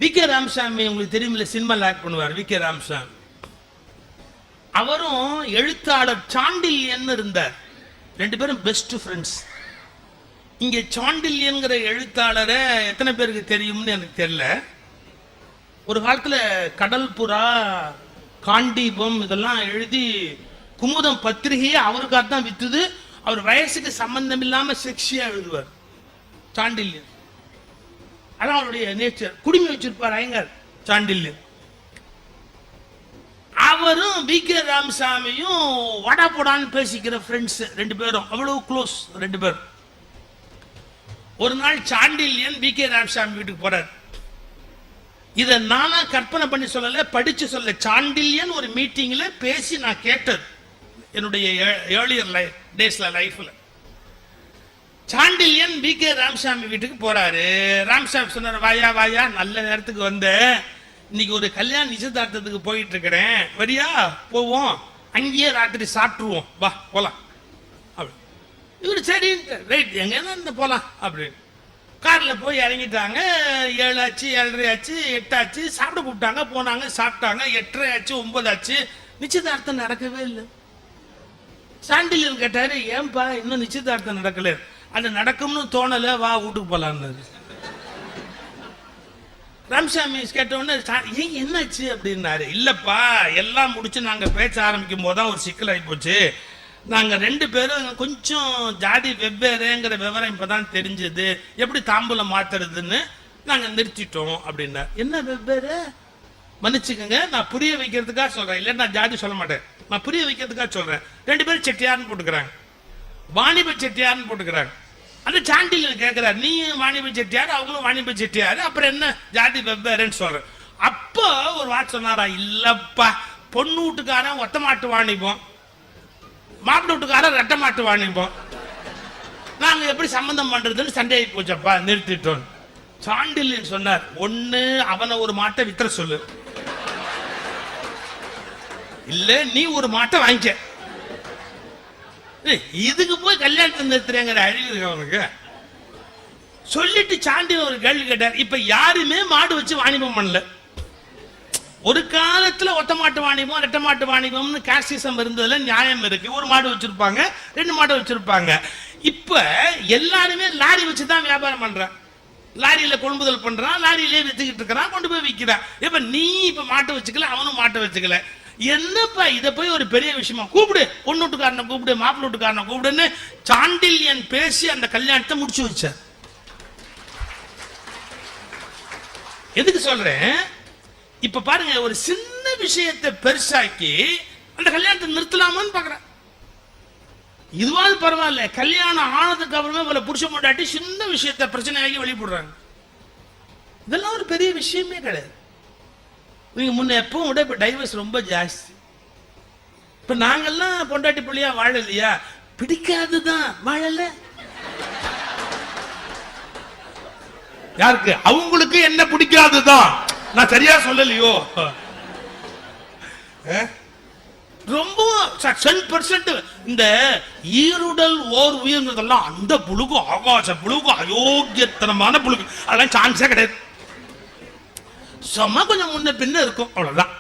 VK. Ramasamy உங்களுக்கு தெரியுமில்ல, சினிமாவில் ஆக்ட் பண்ணுவார் வி.கே. ராமசாமி. அவரும் எழுத்தாளர் சாண்டில்யன் இருந்தார். ரெண்டு பேரும் பெஸ்ட் ஃப்ரெண்ட்ஸ். இங்கே சாண்டில்யன்கிற எழுத்தாளரை எத்தனை பேருக்கு தெரியும்னு எனக்கு தெரியல. ஒரு காலத்தில் கடல் புறா, காண்டீபம் இதெல்லாம் எழுதி குமுதம் பத்திரிகையே அவருக்காக தான் வித்துது. அவர் வயசுக்கு சம்பந்தம் இல்லாமல் செக்ஸியாக எழுதுவார் சாண்டில்யன். அதான் அவருடைய நேச்சர். குடிமை வச்சிருப்பார் ஐயங்கார் சாண்டில்யன். அவரும் வி.கே. ராமசாமியும் வடா போடான்னு பேசிக்கிற ஃப்ரெண்ட்ஸ் ரெண்டு பேரும், அவ்வளவு க்ளோஸ் ரெண்டு பேரும். ஒரு நாள் சாண்டில்யன் வி.கே. ராமசாமி வீட்டுக்கு போறார். இதை நானா கற்பனை பண்ணி சொல்லல, படிச்சு சொல்ல. சாண்டில்யன் ஒரு மீட்டிங்ல பேசி நான் கேட்டது என்னுடைய ஏர்லியர் டேஸ்ல லைஃப்ல. சாண்டில்யன் வி.கே. ராமசாமி வீட்டுக்கு போறாரு. ராமசாமி சொன்னார், வாயா வாயா, நல்ல நேரத்துக்கு வந்த, இன்னைக்கு ஒரு கல்யாண நிச்சயதார்த்தத்துக்கு போயிட்டு இருக்கிறேன், வரியா? போவோம், அங்கேயே ராத்திரி சாப்பிட்டுருவோம், வா போலாம் அப்படி. இவரு சரி ரைட், எங்க போலாம் அப்படின்னு. காரில் போய் இறங்கிட்டாங்க. 7 ஆச்சு, 7:30 ஆச்சு, 8 ஆச்சு. சாப்பிட கூப்பிட்டாங்க, போனாங்க, சாப்பிட்டாங்க. 8:30 ஆச்சு, 9 ஆச்சு. நிச்சயதார்த்தம் நடக்கவே இல்லை. சாண்டில்யன் கேட்டாரு, ஏன்பா இன்னும் நிச்சயதார்த்தம் நடக்கல? அது நடக்கும்னு தோணல, வா வீட்டுக்கு போலான்னு. ராமசாமி கேட்டவுடனே ஏன் என்னாச்சு அப்படின்னாரு. இல்லப்பா, எல்லாம் முடிச்சு நாங்க பேச ஆரம்பிக்கும் போதுதான் ஒரு சிக்கல் ஆகி போச்சு. நாங்க 2 பேரும் கொஞ்சம் ஜாதி வெவ்வேறுங்கிற விவரம் இப்பதான் தெரிஞ்சது. எப்படி தாம்பூலம் மாத்துறதுன்னு நாங்க நிறுத்திட்டோம் அப்படின்னா. என்ன வெவ்வேறு? மன்னிச்சுக்கோங்க, நான் புரிய வைக்கிறதுக்காக சொல்றேன், இல்லை நான் ஜாதி சொல்ல மாட்டேன், நான் புரிய வைக்கிறதுக்காக சொல்றேன். 2 பேரும் செட்டியார்னு போட்டுக்கிறாங்க, வாணிப செட்டியார்னு போட்டுக்கிறாங்க. அந்த சாண்டில்யன் கேட்கிறார், நீ வாணிப செட்டியார், அவங்களும் வாணிப செட்டியார், அப்புறம் என்ன ஜாதி வெவ்வேறுன்னு சொல்றேன். அப்போ ஒரு வார்த்தை சொன்னாரா, இல்லப்பா, பொண்ணு வீட்டுக்காரன் ஒத்த மாட்டு வாணிபம், மாப்பிள்ளை வீட்டுக்காரன் ரெட்டை மாட்டு வாணிபம், நாங்க எப்படி சம்பந்தம் பண்றதுன்னு சண்டையாகி போச்சப்பா, நிறுத்திட்டோம். சாண்டில்யன் சொன்னார், ஒண்ணு அவனை ஒரு மாட்டை வித்துற சொல்லு, இல்ல நீ ஒரு மாட்டை வாங்கிக்க. இதுக்கு போய் கல்யாணத்தை நிறுத்துறேங்கிற அழிவு இருக்கு அவனுக்கு. சொல்லிட்டு சாண்டில்யன் ஒரு கேள்வி கேட்டார், இப்ப யாருமே மாடு வச்சு வாணிபம் பண்ணல. ஒரு காலத்துல ஒத்த மாட்டு வாணிபம், ரெட்டை மாட்டு வாணிபம்னு காஸ்டிசம் இருந்ததுல நியாயம் இருக்கு. ஒரு மாடு வச்சிருப்பாங்க, 2 மாடு வச்சிருப்பாங்க. இப்ப எல்லாருமே லாரி வச்சுதான் வியாபாரம் பண்றான், லாரியில கொள்முதல் பண்றான், லாரியிலே வித்துக்கிட்டு இருக்கிறான், கொண்டு போய் விற்கிறான். இப்ப நீ இப்ப மாட்டை வச்சுக்கல, அவனும் மாட்டை வச்சுக்கல. என்னப்பா இதை போய் ஒரு பெரிய விஷயமா? கூப்பிடு, பொண்ணு வீட்டுக்காரனை கூப்பிடு, மாப்பிள்ளை வீட்டுக்காரனை கூப்பிடுன்னு சாண்டில்யன் பேசி அந்த கல்யாணத்தை முடிச்சு வச்சார். எதுக்கு சொல்றேன்? இப்ப பாருங்க, ஒரு சின்ன விஷயத்தை பெருசாக்கி அந்த கல்யாணத்தை நிறுத்தலாமான்னு பாக்குறேன். இதுவாது பரவாயில்ல, கல்யாணம் ஆனதுக்கு அப்புறமே இவளை புருஷ மாட்டாட்டி சின்ன விஷயத்தை பிரச்சனையாகி வெளியிடுறாங்க. இதெல்லாம் ஒரு பெரிய விஷயமே கிடையாது. நீங்க முன்ன எப்பவும் விட இப்ப டைவர்ஸ் ரொம்ப ஜாஸ்தி. இப்ப நாங்கெல்லாம் பொண்டாட்டி பிள்ளையா வாழலையா, பிடிக்காதுதான் வாழல. யாருக்கு? அவங்களுக்கு என்ன பிடிக்காதுதான். நான் சரியா சொல்லலையோ? ரொம்ப 10% இந்த ஈருடல் ஓர் உயிர்ந்ததெல்லாம் அந்த புழுகு, ஆகாச புழுகு, அயோக்கியத்தனமான புழுகு, அதெல்லாம் சான்ஸே கிடையாது. சும்மா கொஞ்சம் முன்ன பின்ன இருக்கும், அவ்வளவுதான்.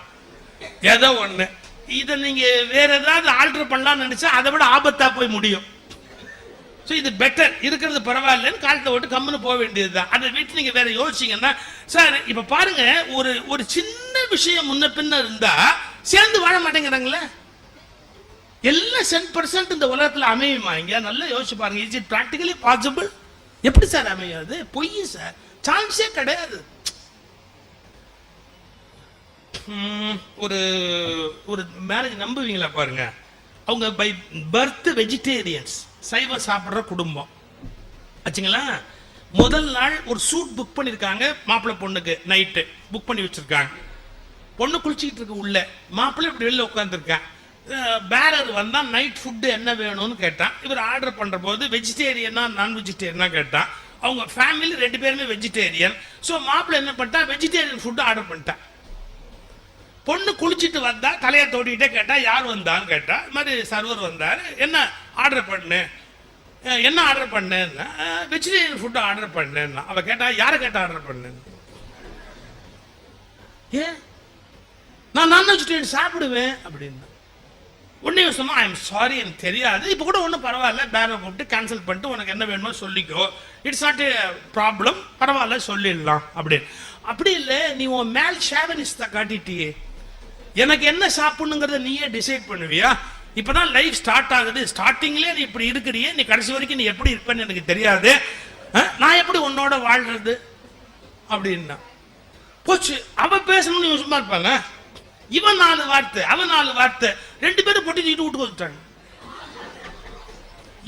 ஏதோ ஒண்ணு. இதை நீங்க வேற ஏதாவது ஆல்டர் பண்ணலாம்னு நினைச்சா அதை விட ஆபத்தா போய் முடியும். இது பெட்டர், இருக்கிறது பரவாயில்லன்னு காலத்தை விட்டு கம்முன்னு போக வேண்டியதுதான். அதை வீட்டு நீங்க வேற யோசிச்சீங்கன்னா, சார் இப்ப பாருங்க, ஒரு சின்ன விஷயம் முன்ன பின்ன இருந்தா சேர்ந்து வாழ மாட்டேங்கிறாங்களே. எல்லாம் 10% இந்த உலகத்துல அமையுமா? இங்க நல்லா யோசிச்சு பாருங்க. Is it practically possible? எப்படி சார் அமையாது? பொய் சார், சான்ஸே கிடையாது. ஒரு ஒரு மேரேஜ் நம்புவீங்களா பாருங்க, அவங்க பை பர்த் வெஜிடேரியன்ஸ், சைவம் சாப்பிட்ற குடும்பம் ஆச்சுங்களா. முதல் நாள் ஒரு சூட் புக் பண்ணிருக்காங்க மாப்பிள்ளை பொண்ணுக்கு, நைட்டு புக் பண்ணி வச்சிருக்காங்க. பொண்ணு குளிச்சுக்கிட்டு இருக்கு உள்ள, மாப்பிள்ளை இப்படி வெளில உட்காந்துருக்கான். பேரர் வந்தா நைட் ஃபுட்டு என்ன வேணும்னு கேட்டான். இவர் ஆர்டர் பண்ற போது வெஜிடேரியனா நான் வெஜிடேரியனா கேட்டான். அவங்க ஃபேமிலி 2 பேருமே வெஜிடேரியன். ஸோ மாப்பிள்ளை என்ன பண்ணிட்டான், வெஜிடேரியன் ஃபுட்டு ஆர்டர் பண்ணிட்டான். பொண்ணு குளிச்சுட்டு வந்தா, தலையை தோட்டிக்கிட்டே கேட்டா யார் வந்தான்னு கேட்டா. இது மாதிரி சர்வர் வந்தார், என்ன ஆர்டர் பண்ணு, என்ன ஆர்டர் பண்ணேன்னா வெஜிடேரியன் ஃபுட்டு ஆர்டர் பண்ணேன்னா. அவ கேட்டா யாரை கேட்டா ஆர்டர் பண்ணேன்னு. ஏன் நான் நான் வெஜிடேரியன் சாப்பிடுவேன் அப்படின்னு. உடனே சொன்னா ஐ எம் சாரி எனக்கு தெரியாது, இப்போ கூட ஒன்றும் பரவாயில்ல, பேரை கூப்பிட்டு கேன்சல் பண்ணிட்டு உனக்கு என்ன வேணுமோ சொல்லிக்கோ, இட்ஸ் நாட் ஏ ப்ராப்ளம், பரவாயில்ல சொல்லிடலாம் அப்படின்னு. அப்படி இல்லை, நீ உன் மேல் ஷேவனிஸ்டா காட்டிட்டியே, எனக்கு என்ன சாப்பிடணுங்கிறத நீயே டிசைட் பண்ணுவியா? இப்பதான் லைஃப் ஸ்டார்ட் ஆகுது, ஸ்டார்டிங்லேயே நீ இப்படி இருக்கிறியே, நீ கடைசி வரைக்கும் நீ எப்படி இருப்பேன்னு எனக்கு தெரியாது, நான் எப்படி உன்னோட வாழ்றது அப்படின்னா போச்சு. அவன் பேசணும்னு இவன் சும்மா இருப்பாங்க, இவன் 4 வார்த்தை அவன் 4 வார்த்தை, 2 பேரும் பொட்டி தூக்கிட்டு வீட்டுக்கு வந்துட்டாங்க.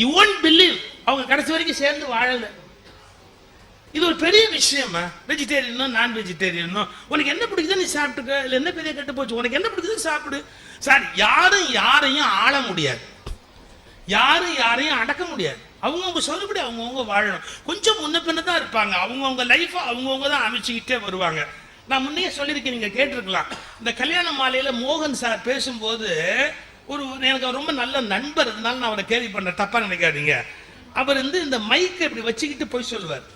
யூ ஒன்ட் பிலீவ், அவங்க கடைசி வரைக்கும் சேர்ந்து வாழல. இது ஒரு பெரிய விஷயமா? வெஜிடேரியனோ நான் வெஜிடேரியனோ, உனக்கு என்ன பிடிக்குதோ நீ சாப்பிட்டுக்க, இல்லை என்ன பெரிய கெட்டு போச்சு, உனக்கு என்ன பிடிக்குதோ சாப்பிடு. சார், யாரும் யாரையும் ஆள முடியாது, யாரும் யாரையும் அடக்க முடியாது. அவங்கவுங்க சொல்லப்படி அவங்கவுங்க வாழணும். கொஞ்சம் முன்ன பின்ன தான் இருப்பாங்க, அவங்கவுங்க லைஃப்பை அவங்கவுங்க தான் அமைச்சுக்கிட்டே வருவாங்க. நான் முன்னே சொல்லியிருக்கேன், நீங்க கேட்டிருக்கலாம். இந்த கல்யாண மாலையில மோகன் சார் பேசும்போது ஒரு எனக்கு ரொம்ப நல்ல நண்பர், அதனால நான் அவரை கேள்வி பண்ண, தப்பா நினைக்காதீங்க. அவர் இந்த மைக்கை இப்படி வச்சுக்கிட்டு போய் சொல்லுவார்,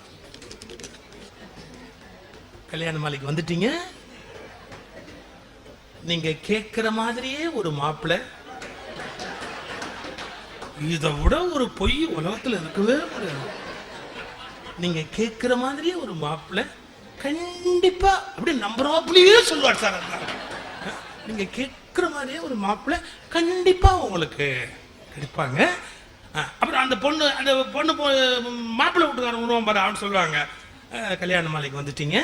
கல்யாண மாலைக்கு வந்துட்டீங்க, நீங்க கேட்கிற மாதிரியே ஒரு மாப்பிள்ளை, இதை விட ஒரு பொய் உலகத்தில் இருக்கவே முடியாது. நீங்க கேட்கிற மாதிரியே ஒரு மாப்பிள்ளை கண்டிப்பா அப்படி நம்புறாப்புலயே சொல்லுவார் சார். நீங்க கேட்கிற மாதிரியே ஒரு மாப்பிள்ளை கண்டிப்பா உங்களுக்கு கிடைப்பாங்க. அப்புறம் அந்த பொண்ணு மாப்பிள்ளை வீட்டுக்காரங்க பாரு, அவன் சொல்லுவாங்க, கல்யாண மாலைக்கு வந்துட்டீங்க,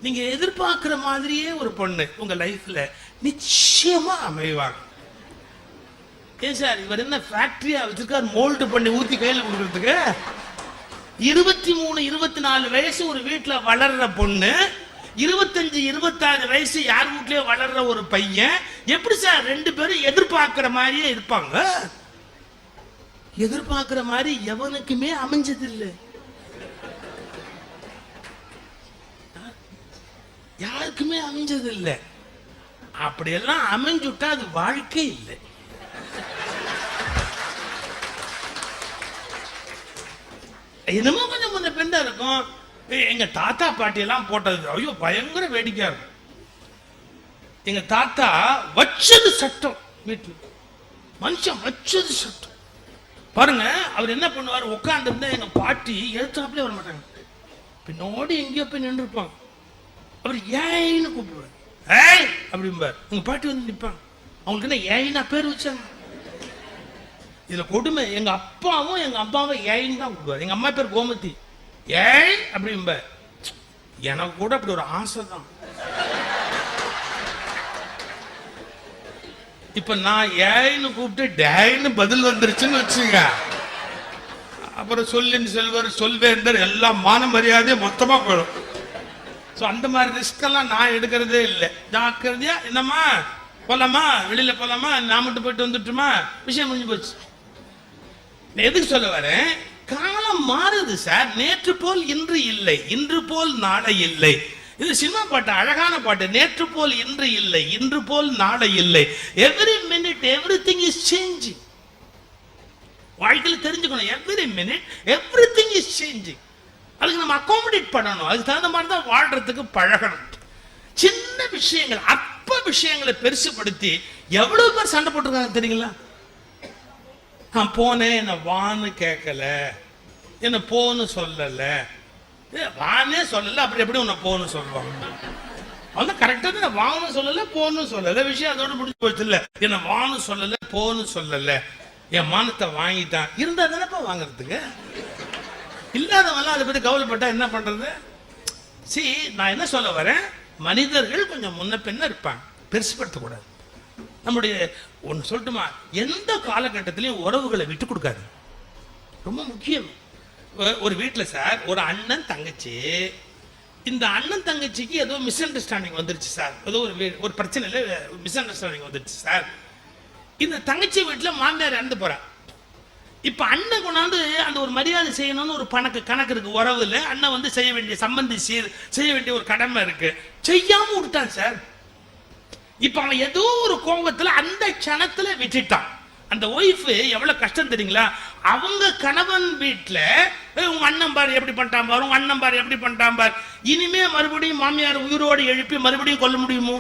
நீங்க எதிர்பார்க்கிற மாதிரியே ஒரு பொண்ணு உங்க லைஃப்ல நிச்சயமா அமைவாங்க. ஏன் சார் இவர் என்ன ஃபேக்டரியா வச்சிருக்காரு மோல்டு பண்ணி ஊத்தி கையில கொடுக்கறதுக்கு? 23 24 வயசு ஒரு வீட்டுல வளர்ற பொண்ணு, 25 26 வயசு யார் வீட்லயே வளர்ற ஒரு பையன், எப்படி சார் 2 பேரும் எதிர்பார்க்கிற மாதிரியே இருப்பாங்க? எதிர்பார்க்கிற மாதிரி எவனுக்குமே அமைஞ்சதில்லை, யாருக்குமே அமைஞ்சதில்லை. அப்படியெல்லாம் அமைஞ்சுட்டா அது வாழ்க்கை இல்லை. என்னமோ கொஞ்சம் முன்ன பெண்ணா இருக்கும். எங்க தாத்தா பாட்டி எல்லாம் போட்டது ஐயோ பயங்கர வேடிக்கையா இருக்கும். எங்க தாத்தா வச்சது சட்டம், வீட்டுல மனுஷன் வச்சது சட்டம். பாருங்க, அவர் என்ன பண்ணுவார், உட்கார்ந்து இருந்தா எங்க பாட்டி எழுத்தாப்புல வர மாட்டாங்க, பின்னோடி எங்கேயோ போய் நின்று இருப்பாங்க. அவர் ஏன்னு கூப்பிடுவார், ஏய் அப்படிம்பார். எங்க பாட்டி வந்து நிற்பாங்க, அவங்களுக்கு என்ன ஏன்னா பேர் வச்சாங்க. இதுல கொடுமை, எங்க அப்பாவும் எங்க அம்மாவும் ஏன்னு தான் கூப்பிடுவார். எங்க அம்மா பேர் கோமதி, ஏய் அப்படிம்ப. எனக்கு கூட அப்படி ஒரு ஆசை தான். இப்ப நான் ஏன்னு கூப்பிட்டு டேன்னு பதில் வந்துருச்சுன்னு வச்சுங்க, அப்புறம் சொல்லின்னு செல்வர் சொல்வேந்தர் எல்லாம் மான மரியாதையை மொத்தமா போயிடும். ஸோ அந்த மாதிரி ரிஸ்க் எல்லாம் நான் எடுக்கிறதே இல்லை. ஜாக்கிரதையா, என்னம்மா போலாமா, வெளியில போலாமா, நான் மட்டும் போயிட்டு வந்துட்டுமா, விஷயம் முடிஞ்சு போச்சு. எதுக்கு சொல்ல வரேன், காலம் மாறுது சார். நேற்று போல் இன்று இல்லை, இன்று போல் நாளை இல்லை. இது சினிமா பாட்டு, அழகான பாட்டு. நேற்று போல் இன்று இல்லை, இன்று போல் நாளை இல்லை. Every minute everything is changing. வாழ்க்கையில் தெரிஞ்சுக்கணும், every minute everything is changing. அதுக்கு நம்ம அகாமடேட் பண்ணணும், அதுக்கு தகுந்த மாதிரி தான் வாழ்றதுக்கு பழகணும். சின்ன விஷயங்கள், அற்ப விஷயங்களை பெருசுபடுத்தி எவ்வளவு பேர் சண்டை போட்டிருக்காங்க தெரியுங்களா? நான் போனேன், என்ன வான்னு கேட்கல, என்ன போன்னு சொல்லல, வானே சொல்லல, அப்படி எப்படி உன்னை போன்னு சொல்லுவாங்க? அவன் கரெக்டா தான் வான்னு சொல்லல போன்னு சொல்லல, விஷயம் அதோட முடிஞ்சு போச்சு. இல்ல என்ன வான்னு சொல்லல போன்னு சொல்லல, என் மானத்தை வாங்கிட்டான், இருந்தா தானப்பா வாங்கறதுக்கு. இல்லாதவெல்லாம் அதை பத்தி கவலைப்பட்டா என்ன பண்றது? சரி, நான் என்ன சொல்ல வரேன், மனிதர்கள் கொஞ்சம் முன்ன பின்ன இருப்பாங்க, பெருசுப்படுத்தக்கூடாது. நம்முடைய ஒன்று சொல்லட்டுமா, எந்த காலகட்டத்திலையும் உறவுகளை விட்டு கொடுக்காது, ரொம்ப முக்கியம். ஒரு வீட்டில் சார் ஒரு அண்ணன் தங்கச்சி, இந்த அண்ணன் தங்கச்சிக்கு ஏதோ மிஸ் அண்டர்ஸ்டாண்டிங் வந்துருச்சு சார், ஏதோ ஒரு பிரச்சனையில் மிஸ் அண்டர்ஸ்டாண்டிங் வந்துருச்சு சார். இந்த தங்கச்சி வீட்டில் மாமியார் இறந்து போறா. இப்போ அண்ணன் கொண்டாந்து அந்த ஒரு மரியாதை செய்யணும்னு ஒரு கணக்கு இருக்கு உறவுல. அண்ணன் செய்ய வேண்டிய சம்பந்தி செய்ய வேண்டிய ஒரு கடமை இருக்கு, செய்யாம விட்டான் சார். இப்ப அவன் ஏதோ ஒரு கோபத்துல அந்த க்ஷணத்துல விட்டுட்டான். அந்த ஒய்ஃப் எவ்வளவு கஷ்டம் தெரியுங்களா? அவங்க கணவன் வீட்டுல உங்க அண்ணன் பாரு எப்படி பண்ணிட்டான் பாரு, உங்க அண்ணன் பாரு எப்படி பண்ணிட்டான் பாரு. இனிமே மறுபடியும் மாமியார் உயிரோடு எழுப்பி மறுபடியும் கொல்ல முடியுமோ?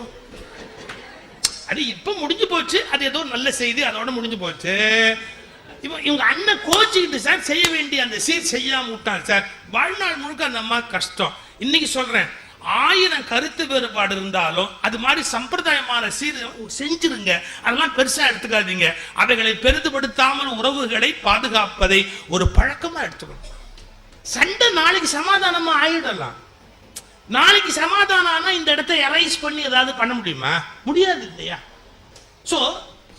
அது இப்ப முடிஞ்சு போச்சு. அது ஏதோ நல்ல செய்தி, அதோட முடிஞ்சு போச்சு. இவங்க அண்ணன் கோச்சிக்கிட்டு சார் செய்ய வேண்டிய அந்த சீர் செய்யாம விட்டான் சார். வாழ்நாள் முழுக்க அந்த அம்மா கஷ்டம். இன்னைக்கு சொல்றேன், 1000 கருத்து வேறுபாடு இருந்தாலும் அது மாதிரி சம்பிரதாயமான சீர் செஞ்சிருங்க. அதெல்லாம் பெருசா எடுத்துக்காதீங்க. அவைகளை பெரிதுபடுத்தாமல் உறவுகளை பாதுகாப்பதை ஒரு பழக்கமா எடுத்துக்கணும். சண்டை நாளைக்கு சமாதானமா ஆயிடலாம். நாளைக்கு சமாதானம் ஆனா இந்த இடத்தை எரைஸ் பண்ணி ஏதாவது பண்ண முடியுமா? முடியாது இல்லையா? சோ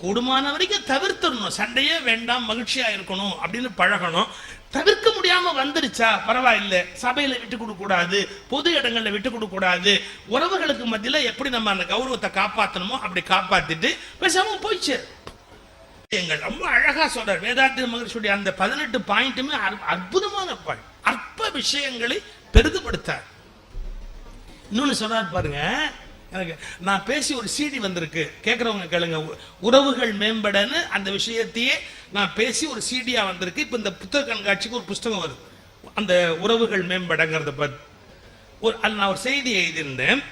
கூடுமான வரைக்கும் தவிர்த்துடணும். சண்டையே வேண்டாம், மகிழ்ச்சியா இருக்கணும் அப்படின்னு பழகணும். தவிர்க்க முடியாம வந்துருச்சா பரவாயில்லை, சபையில விட்டு கொடுக்க கூடாது, பொது இடங்கள்ல விட்டு கொடுக்க கூடாது. உறவுகளுக்கு மத்தியில எப்படி நம்ம அந்த கௌரவத்தை காப்பாற்றணுமோ அப்படி காப்பாத்திட்டு பேசாம போயிச்சு. எங்கள் ரொம்ப அழகா சொல்றார் வேதாத்திரி மகர்ஷியுடைய அந்த 18 பாயிண்ட்டுமே அற்புதமான பாயிண்ட். அற்ப விஷயங்களை பெரிதுபடுத்தார். இன்னொன்னு சொல்றாரு பாருங்க, எனக்கு நான் பேசி ஒரு சிடி வந்திருக்கு, கேட்கறவங்க கேளுங்க. உறவுகள் மேம்படன்னு அந்த விஷயத்தையே நான் பேசி ஒரு சிடியா வந்திருக்கு. இப்ப இந்த புத்தக கண்காட்சிக்கு ஒரு புத்தகம் வருது, அந்த உறவுகள் மேம்படங்கிறத பத்தி நான் ஒரு செய்தி எழுதியிருந்தேன்.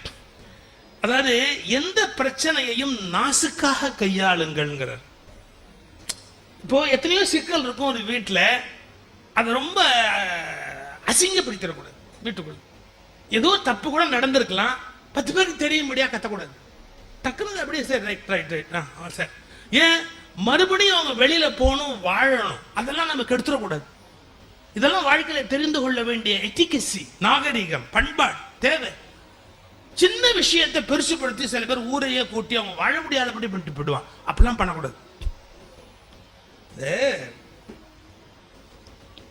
அதாவது எந்த பிரச்சனையையும் நாசுக்காக கையாளுங்கள்ங்கிறார். இப்போ எத்தனையோ சிக்கல் இருக்கும் ஒரு வீட்டுல, அதை ரொம்ப அசிங்கப்படுத்திடக்கூடாது. வீட்டுக்குள்ள ஏதோ தப்பு கூட நடந்திருக்கலாம், 10 பேருக்கு தெரியும்படியா கத்தக்கூடாது. டக்குனு அப்படியே sir right right right sir. ஏன் மறுபடியும் அவங்க வெளியில போகணும், வாழணும், அதெல்லாம் நம்ம கெடுத்துடக்கூடாது. இதெல்லாம் வாழ்க்கையில தெரிந்து கொள்ள வேண்டிய எட்டிகசி, நாகரிகம், பண்பாடு தேவை. சின்ன விஷயத்தை பெருசுப்படுத்தி சில பேர் ஊரையே கூட்டி அவங்க வாழ முடியாதபடி பண்ணிட்டு போயிடுவான். அப்படிலாம் பண்ணக்கூடாது.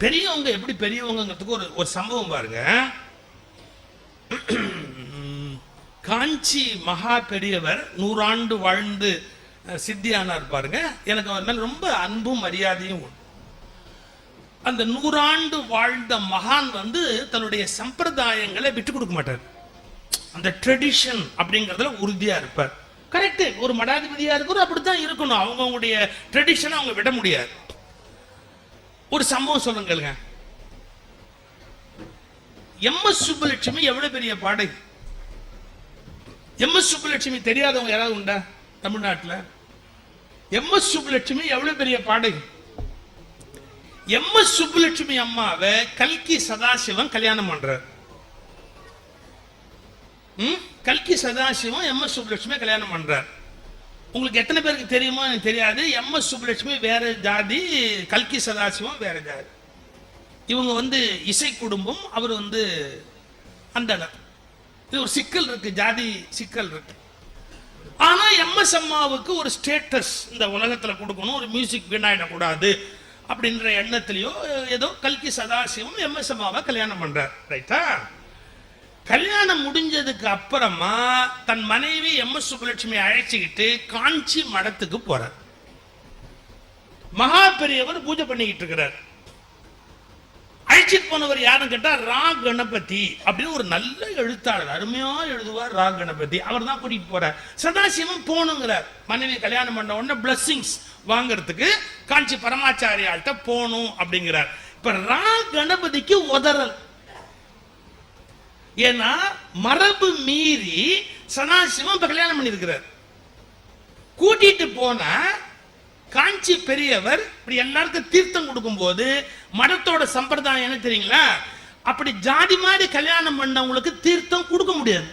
பெரியவங்க எப்படி பெரியவங்கிறதுக்கு ஒரு சம்பவம் பாருங்க. காஞ்சி மகா பெரியவர் 100 ஆண்டு வாழ்ந்து சித்தியானார் பாருங்க. எனக்கு அவர் மேல ரொம்ப அன்பும் மரியாதையும் உண்டு. அந்த 100 ஆண்டு வாழ்ந்த மகான் தன்னுடைய சம்பிரதாயங்களை விட்டு கொடுக்க மாட்டார். அந்த ட்ரெடிஷன் அப்படிங்கறதுல உறுதியா இருப்பார். கரெக்ட், ஒரு மடாதிபதியா இருக்கிற அப்படித்தான் இருக்கணும். அவங்களுடைய ட்ரெடிஷனை அவங்க விட முடியாது. ஒரு சம்பவம் சொல்லுங்க. எம்.எஸ். சுப்புலட்சுமி எவ்வளவு பெரிய பாடகி. எம்.எஸ். சுப்புலட்சுமி தெரியாதவங்க யாராவது உண்டா தமிழ்நாட்டில்? எம்.எஸ். சுப்புலட்சுமி எவ்வளவு பெரிய பாடகி. எம்.எஸ். சுப்புலட்சுமி அம்மாவை கல்கி சதாசிவம் கல்யாணம் பண்றார். கல்கி சதாசிவம் எம்.எஸ். சுப்புலட்சுமி கல்யாணம் பண்றார். உங்களுக்கு எத்தனை பேருக்கு தெரியுமோ எனக்கு தெரியாது. எம்.எஸ். சுப்புலட்சுமி வேற ஜாதி, கல்கி சதாசிவம் வேற ஜாதி. இவங்க இசை குடும்பம், அவர் அந்த இது ஒரு சிக்கல் இருக்கு, ஜாதி சிக்கல் இருக்கு. ஆனா எம்.எஸ். அம்மாவுக்கு ஒரு ஸ்டேட்டஸ் இந்த உலகத்துல கொடுக்கணும், ஒரு மியூசிக் வீணாயிடக்கூடாது அப்படின்ற எண்ணத்திலேயோ ஏதோ கல்கி சதாசிவம் எம்.எஸ். அம்மாவை கல்யாணம் பண்றார். ரைட்டா? கல்யாணம் முடிஞ்சதுக்கு அப்புறமா தன் மனைவி எம்.எஸ். சுப்புலட்சுமி அழைச்சிக்கிட்டு காஞ்சி மடத்துக்கு போறார். மகா பெரியவர் பூஜை பண்ணிக்கிட்டு இருக்கிறார். அழைச்சிட்டு போனவர் யாருன்னு கேட்டா ரா கணபதி அப்படின்னு ஒரு நல்ல எழுத்தாளர், அருமையா எழுதுவார் ரா கணபதி. அவர் தான் கூட்டிட்டு போறார். சதாசிவம் போகணுங்கிறார். மனைவி கல்யாணம் பண்ண உடனே பிளஸ்ஸிங்ஸ் வாங்கறதுக்கு காஞ்சி பரமாச்சாரியால்கிட்ட போகணும் அப்படிங்கிறார். இப்ப ரா கணபதிக்கு உதறல். ஏன்னா மரபு மீறி சதாசிவம் இப்ப கல்யாணம் பண்ணிருக்கிறார். கூட்டிட்டு போன காஞ்சி பெரியவர் இப்படி எல்லாருக்கும் தீர்த்தம் கொடுக்கும் போது மடத்தோட சம்பிரதாயம் என்ன தெரியுங்களா? அப்படி ஜாதி மாதிரி கல்யாணம் பண்ணவங்களுக்கு தீர்த்தம் கொடுக்க முடியாது.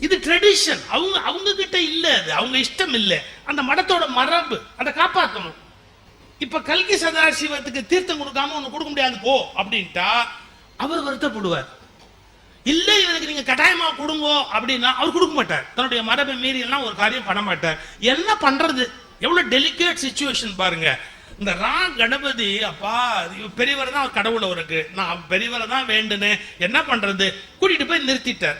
இது ட்ரெடிஷன். அவங்க கிட்ட இல்ல, அது அவங்க இஷ்டம் இல்லை. அந்த மடத்தோட மரபு, அதை காப்பாற்றணும். இப்ப கல்கி சதாசிவத்துக்கு தீர்த்தம் கொடுக்காம ஒண்ணு கொடுக்க முடியாது போ அப்படின்ட்டா அவர் வருத்தப்படுவார். இல்ல இவனுக்கு நீங்க கட்டாயமா கொடுங்க அப்படின்னா அவர் கொடுக்க மாட்டார். தன்னுடைய மரபை மீறி எல்லாம் ஒரு காரியம் பண்ண மாட்டார். என்ன பண்றது? எவ்வளவு டெலிகேட் சிச்சுவேஷன் பாருங்க. இந்த ரா கணபதி அப்பா பெரியவர் தான் கடவுள், அவருக்கு நான் பெரியவரை தான் வேண்டுனேன், என்ன பண்றது? கூட்டிட்டு போய் நிறுத்திட்டார்.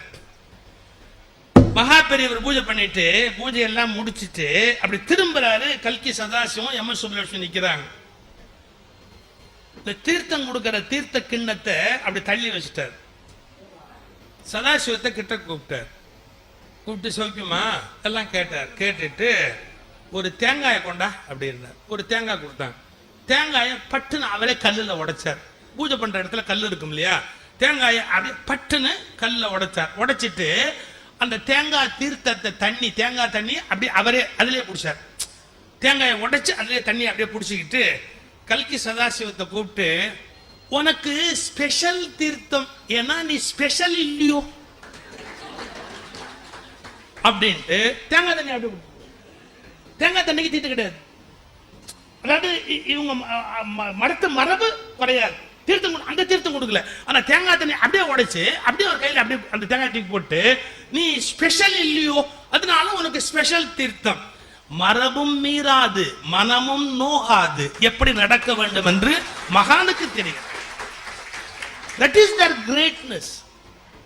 மகா பெரியவர் பூஜை பண்ணிட்டு பூஜை எல்லாம் முடிச்சிட்டு அப்படி திரும்புறாரு. கல்கி சதாசிவம் எம்.எஸ். சுப்புலட்சுமி நிக்கிறாங்க. இந்த தீர்த்தம் கொடுக்கிற தீர்த்த கிண்ணத்தை அப்படி தள்ளி வச்சுட்டார். சதாசிவத்தை கிட்ட கூப்பிட்டார். கூப்பிட்டு சௌக்கியமா எல்லாம் கேட்டார். கேட்டுட்டு ஒரு தேங்காயை கொண்டா அப்படின்னார். ஒரு தேங்காய் கொடுத்தாங்க. தேங்காயை பட்டுன்னு அவரே கல்லில் உடைச்சார். பூஜை பண்ற இடத்துல கல் இருக்கும் இல்லையா, தேங்காயை அப்படியே பட்டுன்னு கல்லில் உடைச்சார். உடைச்சிட்டு அந்த தேங்காய் தீர்த்தத்தை தண்ணி, தேங்காய் தண்ணி அப்படியே அவரே அதிலே பிடிச்சார். தேங்காயை உடைச்சு அதிலே தண்ணி அப்படியே பிடிச்சிக்கிட்டு கல்கி சதாசிவத்தை கூப்பிட்டு, உனக்கு ஸ்பெஷல் தீர்த்தம், ஏன்னா நீ ஸ்பெஷல் இல்லையோ அப்படின்ட்டு தேங்காய் தண்ணி அப்படியே. தேங்காய் தண்ணிக்கு தீட்டு கிடையாது. அதாவது இவங்க மரத்து மரபு குறையாது. தீர்த்தம் அந்த தீர்த்தம் கொடுக்கல, ஆனா தேங்காய் தண்ணி அப்படியே உடைச்சு அப்படியே ஒரு கையில் அப்படியே அந்த தேங்காய் தூக்கி போட்டு, நீ ஸ்பெஷல் இல்லையோ அதனால உனக்கு ஸ்பெஷல் தீர்த்தம். மரபும் மீறாது மனமும் நோகாது எப்படி நடக்க வேண்டும் என்று மகானுக்கு தெரியும். That is Dhar greatness.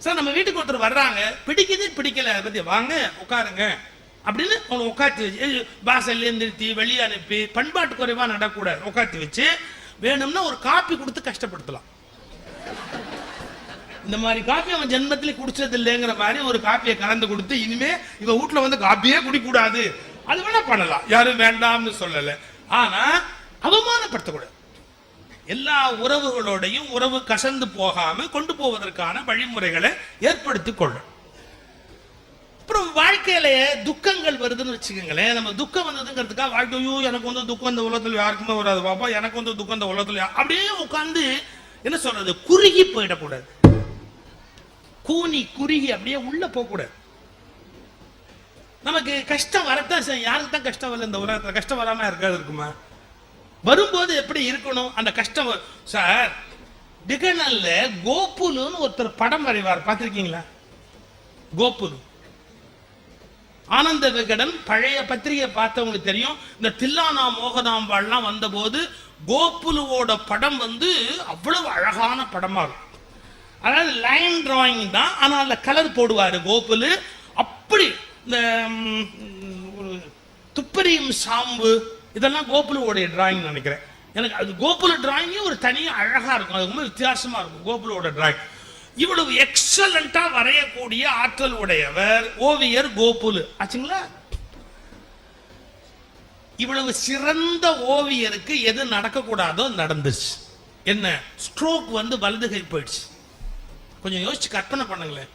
Sir நம்ம வீட்டுக்கு ஒருத்தர் வர்றாங்க, பிடிக்குது பிடிக்கல பத்தி வாங்க உட்காருங்க அப்படின்னு அவங்க உட்காந்து வச்சு, வாசல்ல நிறுத்தி வெளியே அனுப்பி பண்பாட்டு குறைவா நடக்கூடாது. உட்காந்து வச்சு வேணும்னா ஒரு காப்பி கொடுத்து கஷ்டப்படுத்தலாம். இந்த மாதிரி காப்பி அவன் ஜென்மத்திலே குடிச்சது இல்லைங்கிற மாதிரி ஒரு காப்பியை கலந்து கொடுத்து, இனிமே இவன் வீட்டுல வந்து காப்பியே குடிக்கூடாது அது வேணா பண்ணலாம், யாரும் வேண்டாம்னு சொல்லல. ஆனா அவமானப்படுத்தக்கூடாது. எல்லா உறவுகளோடையும் உறவு கசந்து போகாம கொண்டு போவதற்கான வழிமுறைகளை ஏற்படுத்திக் கொள்ளும். அப்புறம் வாழ்க்கையில துக்கங்கள் வருதுன்னு வச்சுக்கோங்களேன். நம்ம துக்கம் வந்ததுங்கிறதுக்காக வாழ்க்கையோ எனக்கு வந்து துக்கம் இந்த உலகத்தில் யாருக்குமே வராது பாப்பா, எனக்கு வந்து துக்கம் இந்த உலகத்தில் அப்படியே உட்காந்து என்ன சொல்றது, குறுகி போயிடக்கூடாது. கூனி குறுகி அப்படியே உள்ள போகக்கூடாது. நமக்கு கஷ்டம் வரத்தான் செய்யும். யாருக்கு தான் கஷ்டம் வரல இந்த உலகத்தில்? கஷ்டம் வராம இருக்காது இருக்குமா? வரும்போது எப்படி இருக்கணும் அந்த கஷ்டம். சார் டிகனல்ல கோபுலுன்னு ஒருத்தர் படம் வரைவார், பார்த்திருக்கீங்களா? கோபுலு ஆனந்த விகடன் பழைய பத்திரிகை பார்த்தவங்களுக்கு தெரியும். இந்த தில்லானா மோகனாம்பாள்லாம் வந்த போது கோபுலுவோட படம் வந்து அவ்வளவு அழகான படமா இருக்கும். அதாவது லைன் டிராயிங் தான், ஆனால் அந்த கலர் போடுவாரு கோபுலு. அப்படி இந்த ஒரு துப்பறியும் சாம்பு இதெல்லாம் கோபுலுவோடைய டிராயிங் நினைக்கிறேன். எனக்கு அது கோபுல டிராயிங்கே ஒரு தனியாக அழகா இருக்கும், அது ரொம்ப வித்தியாசமா இருக்கும் கோபுலோட டிராயிங். இவ்வளவு எக்ஸலண்டா வரையக்கூடிய ஆற்றல் உடையவர் ஓவியர் கோபுலு ஆச்சுங்களா. இவ்வளவு சிறந்த ஓவியருக்கு எது நடக்கக்கூடாதோ நடந்துச்சு. என்ன? ஸ்ட்ரோக் வந்து வலதுகை போயிடுச்சு. கொஞ்சம் யோசிச்சு கற்பனை பண்ணுங்களேன்.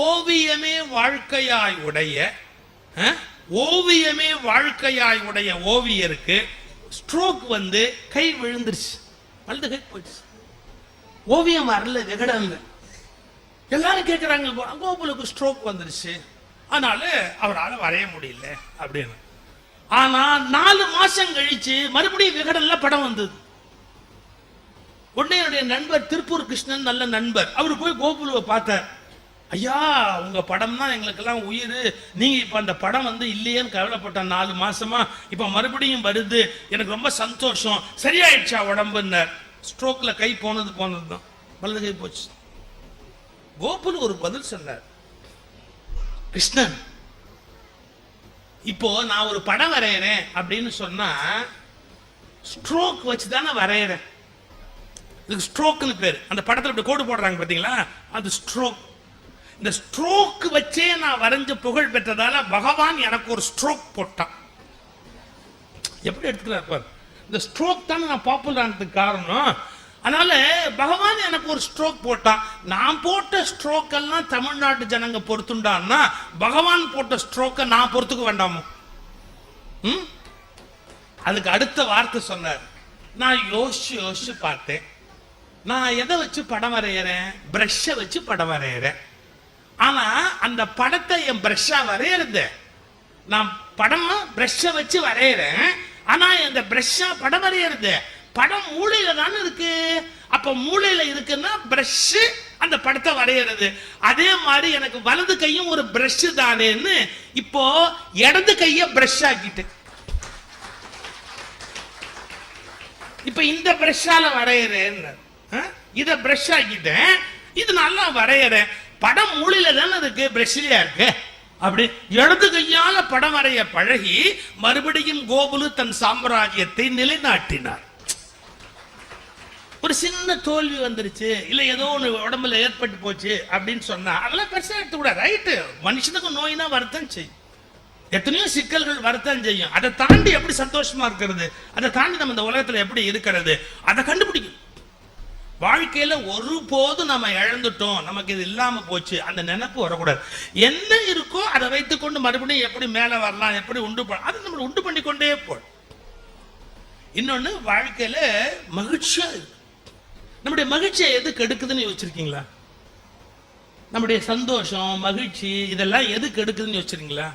ஓவியமே வாழ்க்கையாய் உடைய ஓவியமே வாழ்க்கையாய் உடைய ஓவியருக்கு ஸ்ட்ரோக் வந்து கை விழுந்துருச்சு, வலதுகை போயிடுச்சு. ஓவியம் வரல, விகடன். எல்லாரும் கேட்கிறாங்க கோபுலுக்கு ஸ்ட்ரோக் வந்துருச்சு, அதனால அவரால் வரைய முடியல அப்படின்னு. ஆனா 4 மாசம் கழிச்சு மறுபடியும் விகடன்ல படம் வந்தது. உடனே என்னுடைய நண்பர் திருப்பூர் கிருஷ்ணன், நல்ல நண்பர், அவரு போய் கோபுலுவை பார்த்தார். ஐயா உங்க படம் தான் எங்களுக்கெல்லாம் உயிர், நீங்க இப்ப அந்த படம் வந்து இல்லையேன்னு கவலைப்பட்ட 4 மாசமா, இப்ப மறுபடியும் வருது, எனக்கு ரொம்ப சந்தோஷம், சரியாயிடுச்சா உடம்புன்னார். ஸ்ட்ரோக்ல கை போனது தான், வலது கை போச்சு. கோபுலு ஒரு பதில் சொன்னார், கிருஷ்ணன் இப்போ நான் ஒரு படம் வரைகிறேன் அப்படின்னு சொன்னா ஸ்ட்ரோக் வச்சுதானே வரைகிறேன். இதுக்கு ஸ்ட்ரோக்னு பேர். அந்த படத்துல இப்படி கோடு போடுறாங்க பாத்தீங்களா, அது ஸ்ட்ரோக். இந்த ஸ்ட்ரோக் வச்சே நான் வரைஞ்ச புகழ் பெற்றதால பகவான் எனக்கு ஒரு ஸ்ட்ரோக் போட்டான். எப்படி எடுத்துக்கிறார் பாரு, இந்த ஸ்ட்ரோக் தானே நான் பாப்புலர் ஆனதுக்கு காரணம். அதனால பகவான் எனக்கு ஒரு ஸ்ட்ரோக் போட்டான். நான் போட்ட ஸ்ட்ரோக் எல்லாம் தமிழ்நாட்டு ஜனங்க பொறுத்துண்டான்னா பகவான் போட்ட ஸ்ட்ரோக்கை நான் பொறுத்துக்க வேண்டாமோ? அதுக்கு அடுத்த வார்த்தை சொன்னார். நான் யோசிச்சு பார்த்தேன், நான் எதை வச்சு படம் வரைகிறேன்? பிரஷ்ஷை வச்சு படம் வரைகிறேன். ஆனா அந்த படத்தை என் பிரஷ்ஷா வரையறது, நான் படமா பிரஷ்ஷை வச்சு வரைகிறேன். ஆனா இந்த பிரஷ்ஷா படம் வரையறது படம் மூளையில தானே இருக்கு. அப்ப மூளையில இருக்குன்னா பிரஷ் அந்த படத்தை வரைகிறது. அதே மாதிரி எனக்கு வலது கையும் ஒரு பிரஷ் தானேன்னு இப்போ இடது கைய பிரஷ் ஆக்கிட்டு இப்ப இந்த பிரஷ்ஷால வரையறேன், இத பிரஷ் ஆக்கிட்டேன், இது நல்லா வரையறேன். படம் மூளையில தானே இருக்கு, பிரஷ்லயா இருக்கு. அப்படி இடது கையால படம் வரைய பழகி மறுபடியும் கோபுலு தன் சாம்ராஜ்யத்தை நிலைநாட்டினார். ஒரு சின்ன தோல்வி வந்துருச்சு, இல்ல ஏதோ ஒன்று உடம்புல ஏற்பட்டு போச்சு அப்படின்னு சொன்னா அதெல்லாம் பெருசா எடுத்துக்கூடாது. ரைட்டு, மனுஷனுக்கு நோயினா வருத்தம் செய்யும். எத்தனையோ சிக்கல்கள் வரத்தான் செய்யும். அதை தாண்டி எப்படி சந்தோஷமா இருக்கிறது, அதை தாண்டி நம்ம இந்த உலகத்துல எப்படி இருக்கிறது, அதை கண்டுபிடிக்கும். வாழ்க்கையில ஒருபோதும் நம்ம இழந்துட்டோம், நமக்கு இது இல்லாம போச்சு, அந்த நினைப்பு வரக்கூடாது. என்ன இருக்கோ அதை வைத்துக்கொண்டு மறுபடியும் எப்படி மேல வரலாம், எப்படி அது நம்ம உண்டு பண்ணிக்கொண்டே போடும். இன்னொன்னு, வாழ்க்கையில மகிழ்ச்சியா இருக்கு. நம்முடைய மகிழ்ச்சியை எது கெடுக்குதுன்னு யோசிச்சிருக்கீங்களா? நம்முடைய சந்தோஷம், மகிழ்ச்சி, இதெல்லாம் எது கெடுக்குதுன்னு யோசிச்சிருக்கீங்களா?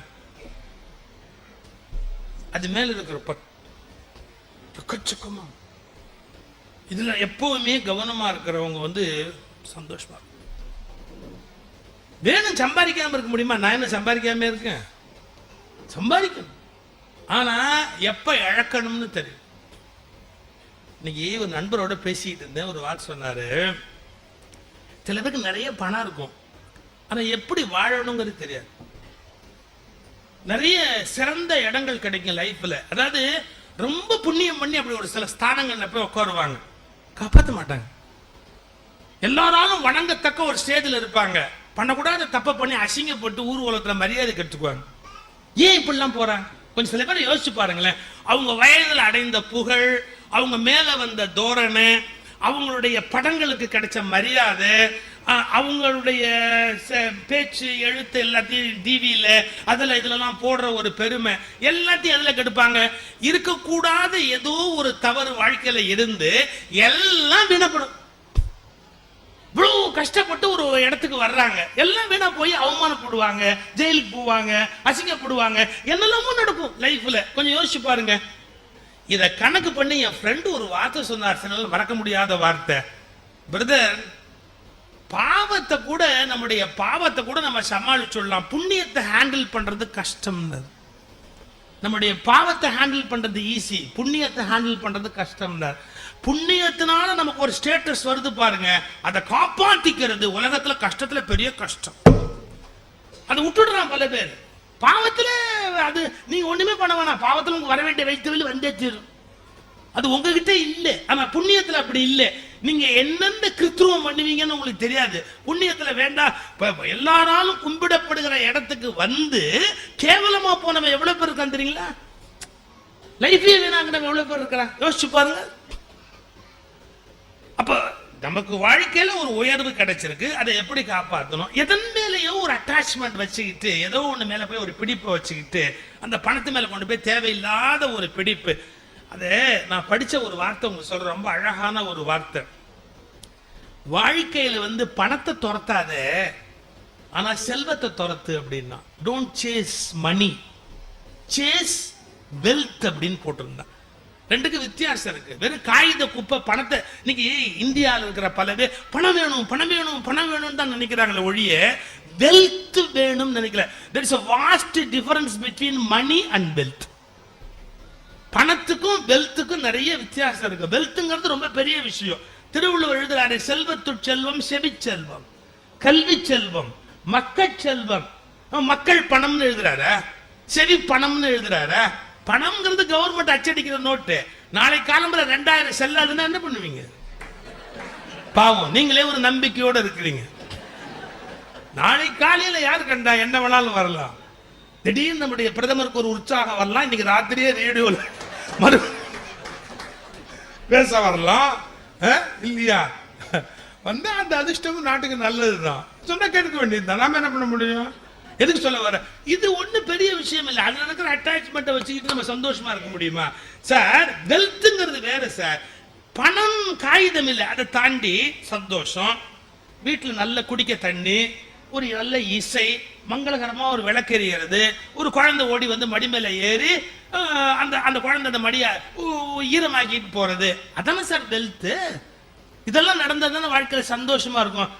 அது மேல இருக்கிற பக்கச்சக்கமா. இதுல எப்பவுமே கவனமா இருக்கிறவங்க சந்தோஷமா வேணும். சம்பாதிக்காம இருக்க முடியுமா? நான் என்ன சம்பாதிக்காம இருக்கேன்? சம்பாதிக்கணும், ஆனா எப்ப இழக்கணும்னு தெரியும். இன்னைக்கு ஒரு நண்பரோட பேசிட்டு இருந்தேன். ஒரு வார்த்தை சொன்னாரு, சில பேருக்கு நிறைய பணம் இருக்கும், ஆனா எப்படி வாழணுங்கிறது தெரியாது. நிறைய சிறந்த இடங்கள் கிடைக்கும் லைஃப்ல, அதாவது ரொம்ப புண்ணியம் பண்ணி அப்படி ஒரு சில ஸ்தானங்கள்ல போய் உட்காருவாங்க, காப்பாற்ற மாட்டாங்க. எல்லாராலும் வணங்கத்தக்க ஒரு ஸ்டேஜில் இருப்பாங்க, பண்ணக்கூடாத தப்ப பண்ணி அசிங்கப்பட்டு ஊர் உலகத்துல மரியாதை கெடுத்துக்குவாங்க. ஏன் இப்படிலாம் போறாங்க? கொஞ்சம் சில பேர் யோசிச்சு பாருங்களேன். அவங்க வயதில் அடைந்த புகழ், அவங்க மேல வந்த தோரணை, அவங்களுடைய படங்களுக்கு கிடைச்ச மரியாதை, அவங்களுடைய பேச்சு எழுத்து எல்லாத்தையும் டிவியில அதுல இதுலலாம் போடுற ஒரு பெருமை எல்லாத்தையும் அதுல கெடுப்பாங்க. இருக்கக்கூடாத ஏதோ ஒரு தவறு வாழ்க்கையில இருந்து எல்லாம் வீணப்படும். இவ்வளவு கஷ்டப்பட்டு ஒரு இடத்துக்கு வர்றாங்க, எல்லாம் வீணா போய் அவமானப்படுவாங்க, ஜெயிலுக்கு போவாங்க, அசிங்கப்படுவாங்க, என்னெல்லாமும் நடக்கும் லைஃப்ல. கொஞ்சம் யோசிச்சு பாருங்க. இத கணக்கு பண்ணி என் ஃப்ரெண்டு ஒரு வார்த்தை சொன்னார், சில மறக்க முடியாத வார்த்தை. பிரதர், பாவத்தை கூட, நம்முடைய பாவத்தை கூட நம்ம சமாளிச்சுடலாம், புண்ணியத்தை ஹேண்டில் பண்றது கஷ்டம். நம்முடைய பாவத்தை ஹேண்டில் பண்றது ஈஸி, புண்ணியத்தை ஹேண்டில் பண்றது கஷ்டம். புண்ணியத்தினால நமக்கு ஒரு ஸ்டேட்டஸ் வருது பாருங்க, அதை காப்பாத்திக்கிறது உலகத்துல கஷ்டத்துல பெரிய கஷ்டம். அதை விட்டுடுறான் பல பேர். பாவத்துல அது நீங்க ஒண்ணுமே பண்ண வேணாம், பாவத்துல உங்களுக்கு வர வேண்டிய வைத்தவில் வந்தே தீரும், அது உங்ககிட்ட இல்லை. ஆனா புண்ணியத்துல அப்படி இல்லை. நீங்க என்னென்ன கிருத்துவம் பண்ணுவீங்கன்னு உங்களுக்கு தெரியாது. புண்ணியத்துல வேண்டாம், எல்லாராலும் கும்பிடப்படுகிற இடத்துக்கு வந்து கேவலமா போனவன் எவ்வளவு பேர் இருக்கான் தெரியுங்களா? லைஃபே வீணாங்க எவ்வளவு பேர் இருக்கிறான், யோசிச்சு பாருங்க. அப்ப நமக்கு வாழ்க்கையில ஒரு உயர்வு கிடைச்சிருக்கு, அதை எப்படி காப்பாற்றணும்? எதன் மேலேயோ ஒரு அட்டாச்மெண்ட் வச்சுக்கிட்டு, ஏதோ ஒண்ணு மேல போய் ஒரு பிடிப்பை வச்சுக்கிட்டு, அந்த பணத்து மேல கொண்டு போய் தேவையில்லாத ஒரு பிடிப்பு. அது நான் படிச்ச ஒரு வார்த்தை உங்களுக்கு சொல்ற, ரொம்ப அழகான ஒரு வார்த்தை. வாழ்க்கையில பணத்தை துரத்தாத, ஆனா செல்வத்தை துரத்து அப்படின்னா. Don't chase money, chase wealth அப்படின்னு போட்டிருந்தான். ரெண்டுக்கு வித்தியாசம் இருக்கு. வெறும் காகித குப்பை பணத்தை, இன்னைக்கு இந்தியாவில் இருக்கிற பல பேர் பணம் வேணும் பணம் வேணும் பணம் வேணும் தான் நினைக்கிறாங்களே ஒழிய வெல்த் வேணும் நினைக்கல. there is a vast difference between money and wealth. பணத்துக்கும் வெல்த்துக்கும் நிறைய வித்தியாசம் இருக்கு. வெல்த்ங்கிறது ரொம்ப பெரிய விஷயம். திருவள்ளுவர் எழுதுறாரு, செல்வத்து செல்வம் செவிச்செல்வம், கல்வி செல்வம், மக்கள் செல்வம். மக்கள் பணம்னு எழுதுறாரா, செவி பணம்னு எழுதுறாரா? பணம்ங்கிறது கவர்மெண்ட் அச்சடிக்கிற நோட்டு. நாளை காலம்புற 2000 செல்லாதுன்னா என்ன பண்ணுவீங்க? பாவம், நீங்களே ஒரு நம்பிக்கையோட இருக்கிறீங்க. நாளை காலையில யாரு கண்டா என்ன வேணாலும் வரலாம். திடீர்னு நம்முடைய பிரதமருக்கு ஒரு உற்சாகம் வரலாம், இன்னைக்கு ராத்திரியே ரேடியோல மறு பேச வரலாம், இல்லையா? வந்தா அந்த அதிர்ஷ்டம் நாட்டுக்கு நல்லதுதான், சொன்னா கேட்க வேண்டியதுதான். நாம என்ன பண்ண முடியும்? எதுக்கு சொல்ல வர? இது ஒண்ணு பெரிய விஷயம் இல்லை. அதுல இருக்கிற அட்டாச்மெண்ட்டை வச்சுக்கிட்டு நம்ம சந்தோஷமா இருக்க முடியுமா சார்? வெல்த்ங்கிறது வேற சார். பணம் காகிதம் இல்லை, அதை தாண்டி சந்தோஷம், வீட்டுல நல்ல குடிக்க தண்ணி, ஒரு நல்ல இசை, மங்களகரமா ஒரு விளக்கெறிகிறது, ஒரு குழந்தை ஓடி மடி மேல ஏறி அந்த அந்த குழந்தை அந்த மடிய ஈரமாக்கிட்டு போறது, அதானே சார் வெல்த். இதெல்லாம் நடந்ததுன்னா வாழ்க்கையில சந்தோஷமா இருக்கும்.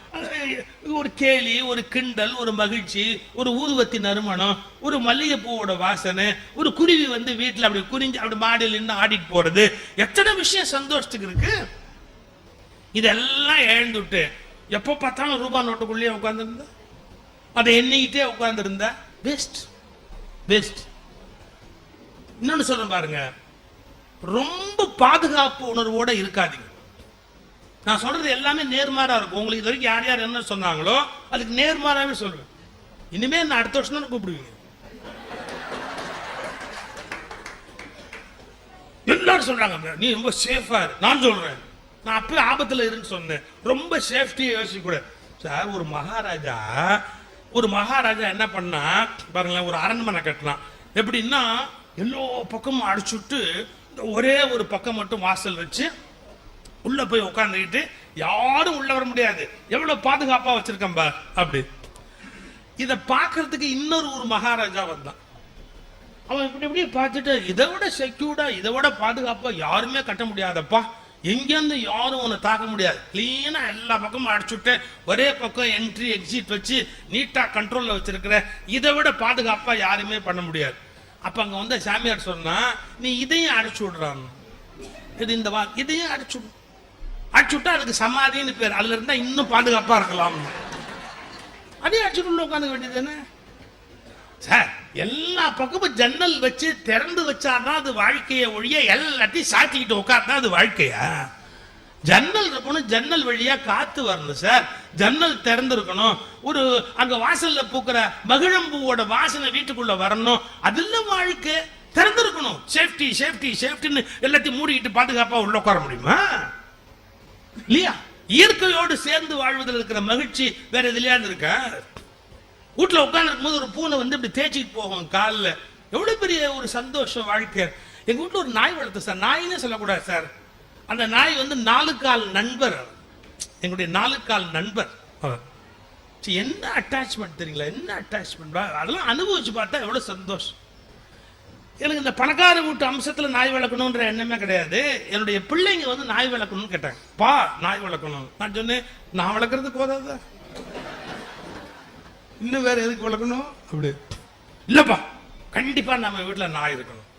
ஒரு கேலி, ஒரு கிண்டல், ஒரு மகிழ்ச்சி, ஒரு ஊதுவத்தி நறுமணம், ஒரு மல்லிகை பூவோட வாசனை, ஒரு குருவி வீட்டுல அப்படி குறிஞ்சு அப்படி மாடியில் நின்று ஆடிட்டு போறது, எத்தனை விஷயம் சந்தோஷத்துக்கு இருக்கு. இதெல்லாம் இழந்துட்டு எப்போ பார்த்தாலும் ரூபாய் நோட்டுக்குள்ளேயே உட்கார்ந்துருந்தா, அதை எண்ணிக்கிட்டே உட்கார்ந்துருந்தா வேஸ்ட் வேஸ்ட். இன்னொன்னு சொல்றேன் பாருங்க, ரொம்ப பாதுகாப்பு உணர்வோட இருக்காதீங்க. நான் சொல்றது எல்லாமே நேர்மாறா இருக்கும். உங்களுக்கு இது வரைக்கும் யார் யார் என்ன சொன்னாங்களோ அதுக்கு நேர்மாறாவே சொல்லுவேன். இனிமே நான் அடுத்த வருஷம் தான் கூப்பிடுவீங்க. எல்லாரும் சொல்றாங்க நீ ரொம்ப சேஃபா இரு. நான் சொல்றேன் நான் அப்பவே ஆபத்துல இருன்னு சொன்னேன். ரொம்ப சேஃப்டியை யோசிக்க கூடாது சார். ஒரு மகாராஜா என்ன பண்ணா பாருங்களேன், ஒரு அரண்மனை கட்டினான். எப்படின்னா எல்லா பக்கமும் அடிச்சுட்டு ஒரே ஒரு பக்கம் மட்டும் வாசல் வச்சு உள்ள போய் உட்காந்துக்கிட்டு யாரும் உள்ள வர முடியாது, எவ்வளவு பாதுகாப்பா வச்சிருக்கேன் பா அப்படி. இதை பார்க்கறதுக்கு இன்னொரு ஒரு மகாராஜா வந்தான். அவன் இப்படி இப்படி பார்த்துட்டு இதை விட செக்யூர்டா இதை விட பாதுகாப்பா யாருமே கட்ட முடியாதப்பா, எங்கேருந்து யாரும் உன்னை தாக்க முடியாது, கிளீனா எல்லா பக்கமும் அடிச்சுட்டு ஒரே பக்கம் என்ட்ரி எக்ஸிட் வச்சு நீட்டா கண்ட்ரோல்ல வச்சிருக்கிற, இதை விட பாதுகாப்பா யாருமே பண்ண முடியாது. அப்ப அங்க வந்து சாமியார் சொன்னா நீ இதையும் அடிச்சு விடுறான், இது இந்த இதையும் அடிச்சுட்டா அதுக்கு சமாதின்னு பேர், அதுல இருந்தா இன்னும் பாதுகாப்பா இருக்கலாம். அதையும் அடிச்சுட்டு உட்காந்து வேண்டியதுன்னு சார். எல்லா பக்கமும் ஜன்னல் வச்சு திறந்து வச்சாதான் அது வாழ்க்கையை ஒழிய எல்லாத்தையும் சாத்திக்கிட்டு உட்கார்ந்தா அது வாழ்க்கையா? ஜன்னல் இருக்கணும், ஜன்னல் வழியா காத்து வரணும் சார். ஜன்னல் திறந்து இருக்கணும், ஒரு அங்க வாசல்ல பூக்கிற மகிழம்பூவோட வாசனை வீட்டுக்குள்ள வரணும், அதுல வாழ்க்கை திறந்து இருக்கணும். சேஃப்டி சேஃப்டி சேஃப்டின்னு எல்லாத்தையும் மூடிக்கிட்டு பாதுகாப்பா உள்ள உட்கார முடியுமா? இல்லையா? இயற்கையோடு சேர்ந்து வாழ்வதில் இருக்கிற மகிழ்ச்சி வேற எதுலயா இருக்கா? வீட்டுல உட்கார்ந்து இருக்கும்போது ஒரு பூனை வந்து இப்படி தேய்ச்சிட்டு போகும் காலில், எவ்வளவு பெரிய ஒரு சந்தோஷம் வாழ்க்கை. எங்க வீட்டுல ஒரு நாய் வளர்த்து சார், நாயினே சொல்லக்கூடாது சார், அந்த நாய் வந்து 4 கால் நண்பர், எங்களுடைய 4 கால் நண்பர். என்ன அட்டாச்மெண்ட் தெரியுங்களா? என்ன அட்டாச்மெண்ட், அதெல்லாம் அனுபவிச்சு பார்த்தா எவ்வளவு சந்தோஷம். எனக்கு இந்த பணக்கார வீட்டு அம்சத்துல நாய் வளர்க்கணும்ன்ற எண்ணமே கிடையாது. என்னுடைய பிள்ளைங்க வந்து நாய் வளர்க்கணும்னு கேட்டாங்க, பா நாய் வளர்க்கணும். நான் சொன்னேன் நான் வளர்க்கறதுக்கு போதாதா, இன்னும் வேற எதுக்கு வளர்க்கணும் அப்படி இல்லப்பா, கண்டிப்பா நம்ம வீட்டுல நாய் இருக்கணும்.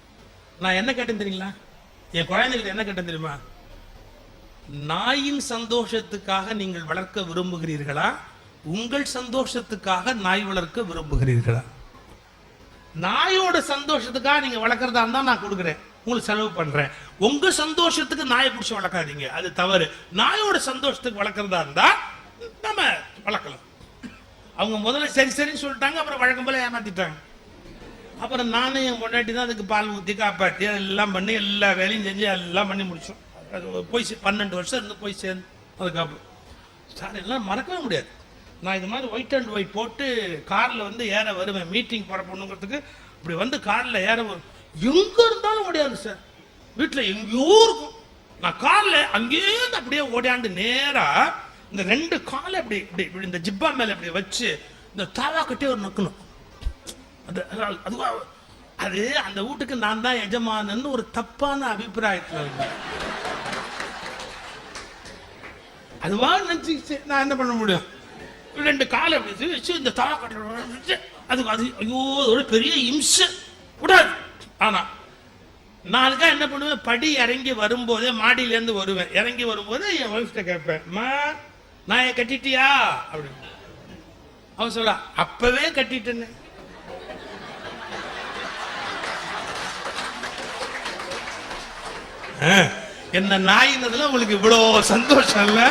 நான் என்ன கேட்டேன் தெரியுங்களா? என் குழந்தைகிட்ட என்ன கேட்டேன் தெரியுமா? நாயின் சந்தோஷத்துக்காக நீங்கள் வளர்க்க விரும்புகிறீர்களா, உங்கள் சந்தோஷத்துக்காக நாய் வளர்க்க விரும்புகிறீர்களா? நாயோட சந்தோஷத்துக்காக நீங்க வளர்க்கறதா இருந்தா நான் கொடுக்குறேன், உங்களுக்கு செலவு பண்றேன். உங்க சந்தோஷத்துக்கு நாயை பிடிச்சி வளர்க்காதீங்க, அது தவறு. நாயோட சந்தோஷத்துக்கு வளர்க்கறதா இருந்தா நம்ம வளர்க்கலாம். அவங்க முதல்ல சரி சரின்னு சொல்லிட்டாங்க, அப்புறம் வழக்கம் போல ஏமாத்திட்டாங்க. அப்புறம் நானும் என் பொண்டாட்டி தான் அதுக்கு பால் ஊற்றி காப்பாற்றி எல்லாம் பண்ணி எல்லா வேலையும் செஞ்சு எல்லாம் பண்ணி முடிச்சோம். அது போய் 12 வருஷம் இருந்து போய் சேர்ந்து அதுக்கப்புறம் சார் எல்லாம் மறக்கவே முடியாது. நான் இது மாதிரி ஒயிட் அண்ட் ஒயிட் போட்டு காரில் வந்து ஏற வருவேன், மீட்டிங் போகிற பொண்ணுங்கிறதுக்கு. இப்படி வந்து காரில் ஏற வரும், எங்கே இருந்தாலும் ஓடியாது சார், வீட்டில் எங்கேயோ இருக்கும். நான் காரில் அங்கேயிருந்து அப்படியே ஓடியாண்டு நேராக இந்த 2 காலை அப்படி இப்படி இந்த ஜிப்பா மேலே இப்படி வச்சு இந்த தாவா கட்டி ஒரு நக்கணும். அது அந்த வீட்டுக்கு நான் தான் எஜமானன்னு ஒரு தப்பான அபிப்பிராயத்தில் அதுவா நினைச்சு நான் என்ன பண்ண முடியும்? 2 காலை அப்படி வச்சு இந்த தாவா கட்டுற அது அது ஐயோ ஒரு பெரிய இம்சை கூடாது. ஆனா நான் அதுக்காக என்ன பண்ணுவேன், படி இறங்கி வரும்போதே மாடியிலேருந்து வருவேன், இறங்கி வரும்போது என் ஒய்ஃப்ட கேட்பேன், மா நாயை கட்டிட்டியா அப்படின்னு. அவன் சொல்ல அப்பவே கட்டிட்டேன்னு. என்ன நாயினதுல உங்களுக்கு இவ்வளவு சந்தோஷம் இல்ல?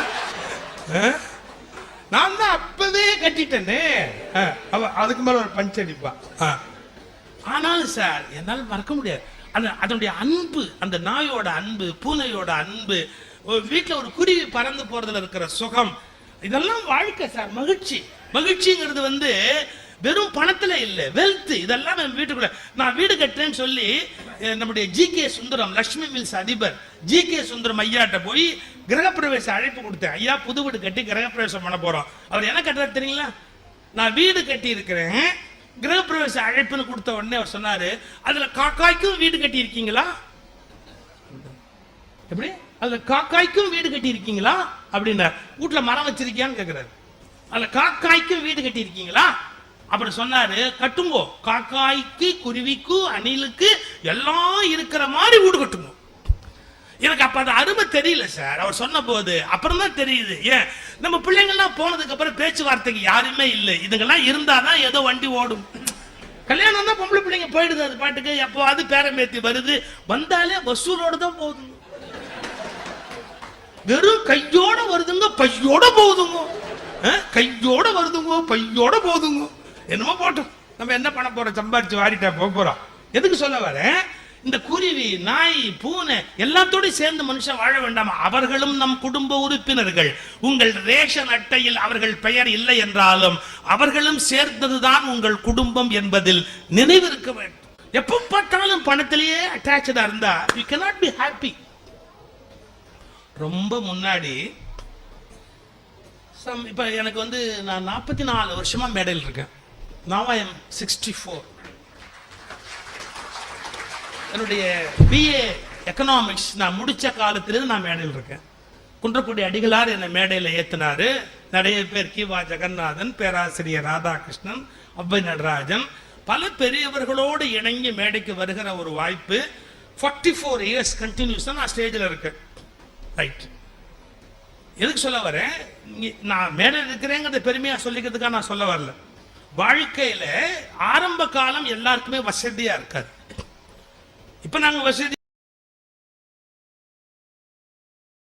நான் தான் அப்பவே கட்டிட்டேனே. அதுக்கு மேல ஒரு பஞ்ச் அடிப்பா. ஆனாலும் சார் என்னால மறக்க முடியாது அதனுடைய அன்பு, அந்த நாயோட அன்பு, பூனையோட அன்பு, வீட்டுல ஒரு குருவி பறந்து போறதுல இருக்கிற சுகம், இதெல்லாம் வாழ்க்கை சார். மகிழ்ச்சிங்கிறது வந்து வெறும் பணத்துல இல்ல, வெல்த். இதெல்லாம் வீட்டுக்குள்ள நான் வீடு கட்டுறேன்னு சொல்லி நம்முடைய ஜி.கே. சுந்தரம், லட்சுமி மில்ஸ் அதிபர் ஜி.கே. சுந்தரம் ஐயாட்ட போய் கிரகப்பிரவேச அழைப்பு கொடுத்தேன். ஐயா புது வீடு கட்டி கிரகப்பிரவேசம் பண்ண போறோம். அவர் என்ன கட்டுறாரு தெரியுங்களா? நான் வீடு கட்டி இருக்கிறேன், கிரகப்பிரவேச அழைப்புன்னு கொடுத்த உடனே அவர் சொன்னாரு, அதுல காக்காய்க்கும் வீடு கட்டி இருக்கீங்களா? எப்படி? அதுல காக்காய்க்கும் வீடு கட்டி இருக்கீங்களா அப்படின்னா, வீட்டுல மரம் வச்சிருக்கியான்னு கேக்குறாரு. அதுல காக்காய்க்கும் வீடு கட்டி இருக்கீங்களா? அப்படி சொன்னாரு, கட்டுங்கோ, காக்காய்க்கு குருவிக்கு அணிலுக்கு எல்லாம் இருக்கிற மாதிரி வீடு கட்டுங்க. எனக்கு அப்ப அது அருமை தெரியல சார், அவர் சொன்ன போது. அப்புறம் தான் தெரியுது. ஏன் நம்ம பிள்ளைங்கள்லாம் போனதுக்கு அப்புறம் பேச்சுவார்த்தைக்கு யாருமே இல்லை, இதுங்கெல்லாம் இருந்தாதான் ஏதோ வண்டி ஓடும். கல்யாணம் தான் பொம்பளை பிள்ளைங்க போயிடுது அது பாட்டுக்கு, எப்போ அது பேரம்பேத்தி வருது, வந்தாலே வசூலோடு தான் போகுதுங்க. வெறும் கையோட வருதுங்க, பையோட போகுதுங்க. கையோட வருதுங்க, பையோட போகுதுங்க. என்னமோ போட்டோம், நம்ம என்ன பண்ண போறோம், சம்பாரிச்சு வாரிட்டா போறோம். எதுக்கு சொல்ல வரேன், இந்த குருவி, நாய், பூனை எல்லாத்தோடையும் சேர்ந்து மனுஷன் வாழ வேண்டாமா? அவர்களும் நம் குடும்ப உறுப்பினர்கள். உங்கள் ரேஷன் அட்டையில் அவர்கள் பெயர் இல்லை என்றாலும் அவர்களும் சேர்ந்ததுதான் உங்கள் குடும்பம் என்பதில் நினைவிருக்க வேண்டும். எப்ப பார்த்தாலும் பணத்திலேயே அட்டாச்சா இருந்தா you cannot be happy. ரொம்ப முன்னாடி இப்ப எனக்கு வந்து நான் 44 வருஷமா மேடையில் இருக்கேன். Now I am 64. என்னுடைய BA எக்கனாமிக்ஸ் நான் முடிச்ச காலத்திலிருந்து நான் மேடையில் இருக்கேன். குன்றக்குடி அடிகளார் என்னை மேடையில் ஏத்தினாரு. நிறைய பேர் கிவா ஜெகநாதன், பேராசிரியர் ராதாகிருஷ்ணன், அவ்வை நடராஜன், பல பெரியவர்களோடு இணங்கி மேடைக்கு வருகிற ஒரு வாய்ப்பு. 44 இயர்ஸ் கண்டினியூஸா நான் ஸ்டேஜில் இருக்கேன். ரைட், எதுக்கு சொல்ல வரேன்? நான் மேடையில் இருக்கிறேங்கிறத பெருமையா சொல்லிக்கிறதுக்காக நான் சொல்ல வரல. வாழ்க்கையில ஆரம்ப காலம் எல்லாருக்குமே வசதியா இருக்காது. இப்ப நாங்க வசதி